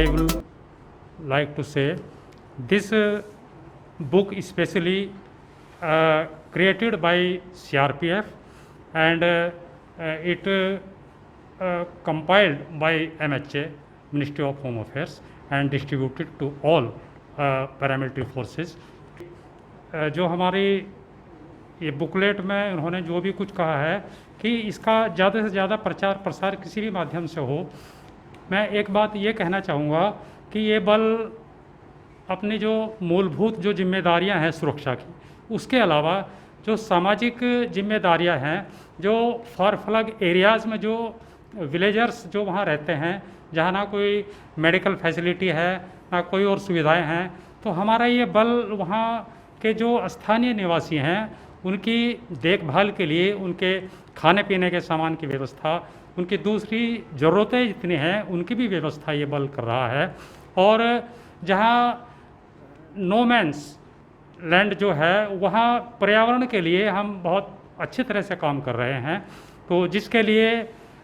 I will like to say this book especially created by CRPF and it compiled by MHA, Ministry of Home Affairs, and distributed to all paramilitary forces. जो हमारी ये booklet में उन्होंने जो भी कुछ कहा है कि इसका ज़्यादा से ज़्यादा प्रचार प्रसार किसी भी माध्यम से हो। मैं एक बात ये कहना चाहूँगा कि ये बल अपनी जो मूलभूत जो जिम्मेदारियां हैं सुरक्षा की, उसके अलावा जो सामाजिक जिम्मेदारियां हैं, जो फार फ्लग एरियाज़ में जो विलेजर्स जो वहाँ रहते हैं, जहाँ ना कोई मेडिकल फैसिलिटी है ना कोई और सुविधाएं हैं, तो हमारा ये बल वहाँ के जो स्थानीय निवासी हैं उनकी देखभाल के लिए, उनके खाने पीने के सामान की व्यवस्था, उनकी दूसरी ज़रूरतें जितनी हैं उनकी भी व्यवस्था ये बल कर रहा है। और जहाँ नो मैंस लैंड जो है वहाँ पर्यावरण के लिए हम बहुत अच्छी तरह से काम कर रहे हैं, तो जिसके लिए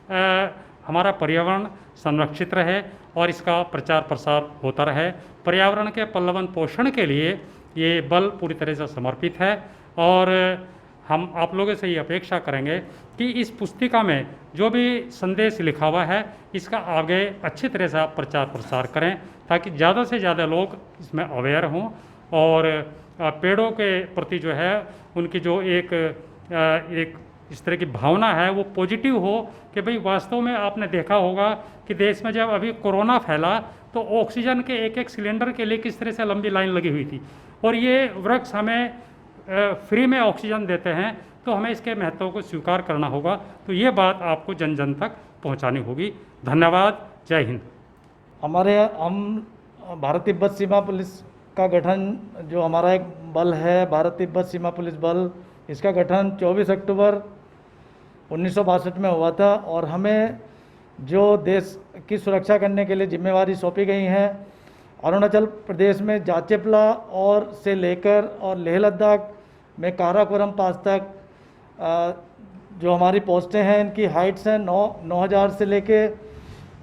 हमारा पर्यावरण संरक्षित रहे और इसका प्रचार प्रसार होता रहे। पर्यावरण के पल्लवन पोषण के लिए ये बल पूरी तरह से समर्पित है और हम आप लोगों से ये अपेक्षा करेंगे कि इस पुस्तिका में जो भी संदेश लिखा हुआ है इसका आगे अच्छी तरह से आप प्रचार प्रसार करें ताकि ज़्यादा से ज़्यादा लोग इसमें अवेयर हों और पेड़ों के प्रति जो है उनकी जो एक इस तरह की भावना है वो पॉजिटिव हो कि भाई वास्तव में आपने देखा होगा कि देश में जब अभी कोरोना फैला तो ऑक्सीजन के एक सिलेंडर के लिए किस तरह से लंबी लाइन लगी हुई थी, और ये वृक्ष हमें फ्री में ऑक्सीजन देते हैं, तो हमें इसके महत्व को स्वीकार करना होगा। तो ये बात आपको जन जन तक पहुंचानी होगी। धन्यवाद। जय हिंद। हम भारत तिब्बत सीमा पुलिस का गठन, जो हमारा एक बल है भारत तिब्बत सीमा पुलिस बल, इसका गठन 24 अक्टूबर 1962 में हुआ था और हमें जो देश की सुरक्षा करने के लिए जिम्मेवारी सौंपी गई हैं, अरुणाचल प्रदेश में जाचेपला और से लेकर और लेह लद्दाख में काराकोरम पास तक जो हमारी पोस्टें हैं इनकी हाइट्स हैं 9,000 से लेके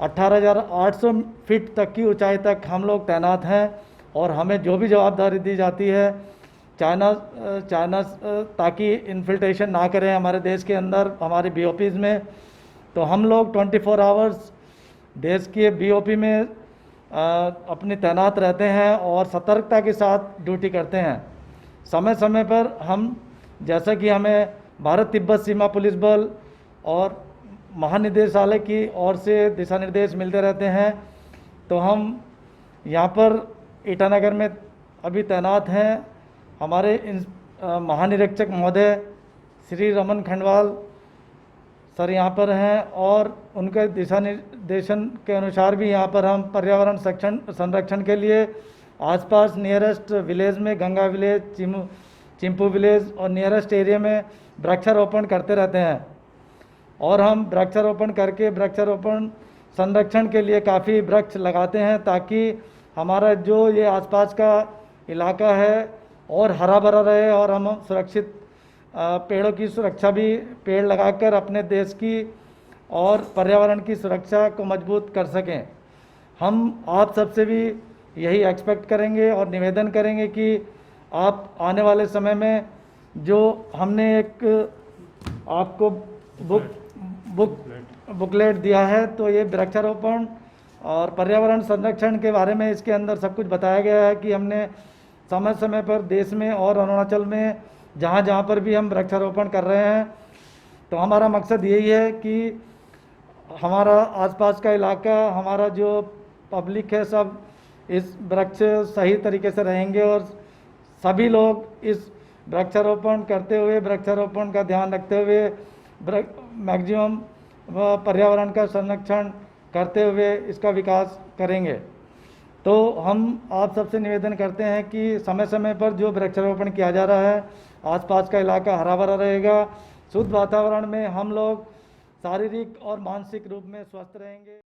18,800 फीट तक की ऊंचाई तक हम लोग तैनात हैं। और हमें जो भी जवाबदारी दी जाती है चाइना ताकि इन्फिल्ट्रेशन ना करें हमारे देश के अंदर हमारे BOPs में, तो हम लोग 24 आवर्स देश के BOP में अपनी तैनात रहते हैं और सतर्कता के साथ ड्यूटी करते हैं। समय समय पर हम, जैसा कि हमें भारत तिब्बत सीमा पुलिस बल और महानिदेशालय की ओर से दिशा निर्देश मिलते रहते हैं, तो हम यहाँ पर ईटानगर में अभी तैनात हैं। हमारे महानिरीक्षक महोदय श्री रमन खंडवाल सर यहाँ पर हैं और उनके दिशा निर्देशन के अनुसार भी यहाँ पर हम पर्यावरण संरक्षण के लिए आसपास नियरेस्ट विलेज में गंगा विलेज, चिंपू विलेज और नियरेस्ट एरिया में वृक्षारोपण करते रहते हैं। और हम वृक्षारोपण करके वृक्षारोपण संरक्षण के लिए काफ़ी वृक्ष लगाते हैं ताकि हमारा जो ये आसपास का इलाका है और हरा भरा रहे और हम सुरक्षित पेड़ों की सुरक्षा भी, पेड़ लगाकर अपने देश की और पर्यावरण की सुरक्षा को मजबूत कर सकें। हम आप सबसे भी यही एक्सपेक्ट करेंगे और निवेदन करेंगे कि आप आने वाले समय में जो हमने एक आपको बुकलेट दिया है, तो ये वृक्षारोपण और पर्यावरण संरक्षण के बारे में इसके अंदर सब कुछ बताया गया है कि हमने समय समय पर देश में और अरुणाचल में जहाँ जहाँ पर भी हम वृक्षारोपण कर रहे हैं, तो हमारा मकसद यही है कि हमारा आसपास का इलाका, हमारा जो पब्लिक है, सब इस वृक्ष सही तरीके से रहेंगे और सभी लोग इस वृक्षारोपण करते हुए, वृक्षारोपण का ध्यान रखते हुए मैक्सिमम पर्यावरण का संरक्षण करते हुए इसका विकास करेंगे। तो हम आप सबसे निवेदन करते हैं कि समय समय पर जो वृक्षारोपण किया जा रहा है, आसपास का इलाका हरा भरा रहेगा, शुद्ध वातावरण में हम लोग शारीरिक और मानसिक रूप में स्वस्थ रहेंगे।